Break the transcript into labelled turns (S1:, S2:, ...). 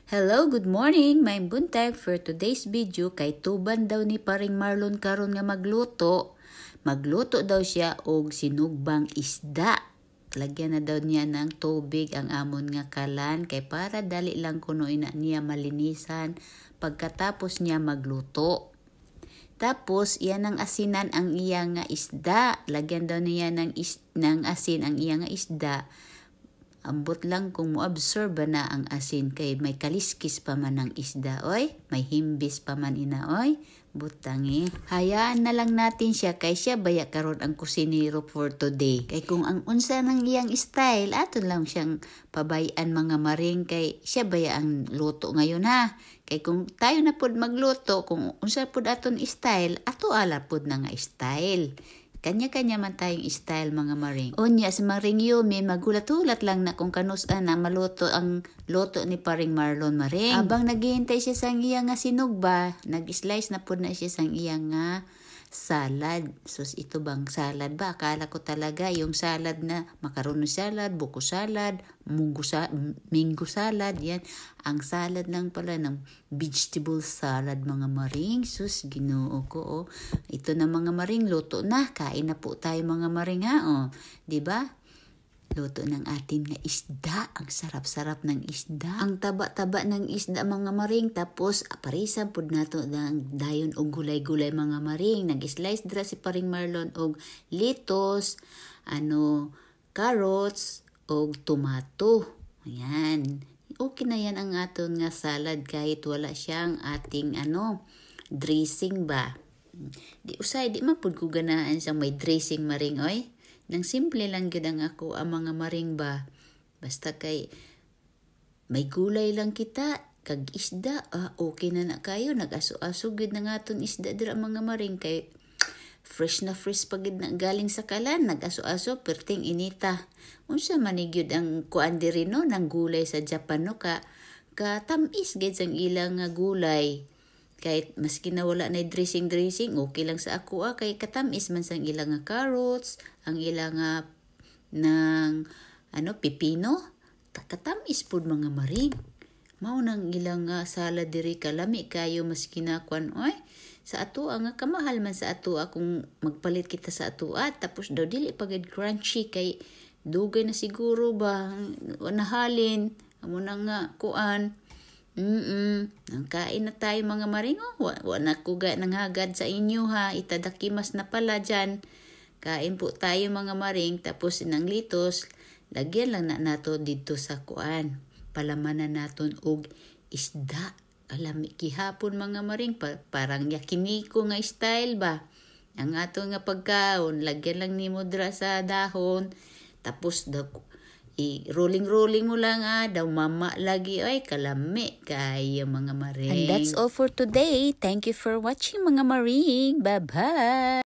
S1: Hello, good morning. My buntag for today's video kay tuban daw ni paring Marlon karon nga magluto. Magluto daw siya og sinugbang isda. Lagyan na daw niya ng tubig ang amon nga kalan kay para dali lang kuno ina niya malinisan pagkatapos niya magluto. Tapos iyan ang asinan ang iya nga isda. Lagyan daw niya ng asin ang iya nga isda. Ambot lang kung mo-absorb na ang asin kay may kaliskis pa man ang isda, oy. May himbis pa man ina, oy. Butangi. Hayaan na lang natin siya kay siya baya karon ang kusinero for today. Kay kung ang unsa ng iyang style, ato lang siyang pabayan mga maring kay siya baya ang luto ngayon ha. Kay kung tayo na pod magluto, kung unsa pod aton style, ato ala pod na nga style. Kanya-kanya man tayong style mga maring. Unya si Maring Yumi, magulat-ulat lang na kung kanusa na maluto ang luto ni paring Marlon maring. Abang naghihintay siya sang iya nga sinugba, nag-slice na po na siya sang iya nga salad. Sus, ito bang salad ba? Akala ko talaga yung salad na macaroni salad, buko salad, minggo salad, yan. Ang salad lang pala ng vegetable salad mga maring. Sus, Ginoo ko, oh. Ito na mga maring, luto na. Kain na po tayo mga maring ha, oh. Diba? Luto ng atin nga isda. Ang sarap-sarap ng isda. Ang taba-taba ng isda mga maring. Tapos parisa pod nato ng dayon og gulay-gulay mga maring. Nag-slice dra si paring Marlon og lettuce, carrots, og tomato. Ayan. Okay na yan ang aton nga salad kahit wala siyang ating dressing ba. Di man pud ko ganaan sa may dressing maring oy. Nang simple lang gyud ang ako ang mga maring ba. Basta kay may gulay lang kita kag isda, okay na kayo. Nag-aso-aso gyud na nga aton isda dira mga maring kay fresh na fresh pagid na galing sa kalan. Nag-aso-aso perting inita. Unsa man ni gyud ang kuan diri no nang gulay sa Japan no ka tamis gyud sang ilang nga gulay. Kahit maski na wala na dressing, okay lang sa ako kay katamis man sang ilang nga carrots, ang ilang nga ng pipino, katamis pud mga maring. Mao nang ilang nga salad diri kalami kayo maski na kwan oy. Sa ato nga kamahal man sa ato kung magpalit kita sa ato tapos daw dili pagid crunchy kay dugay na siguro ba nahalin amo na nga kuan. Ang kain na tayo mga maring. Wala ko nang hagad sa inyo ha. Itadakimas na pala dyan. Kain po tayo mga maring. Tapos inang litos, lagyan lang na nato dito sa kuan. Palamanan naton og isda. Kalami kihapon mga maring. Parang yakiniko nga style ba. Ang ato nga pagkaon, lagyan lang ni mo dra sa dahon. Tapos rolling mo lang daw mama lagi ay kalami kaya mga maring.
S2: And that's all for today. Thank you for watching mga maring. Bye-bye.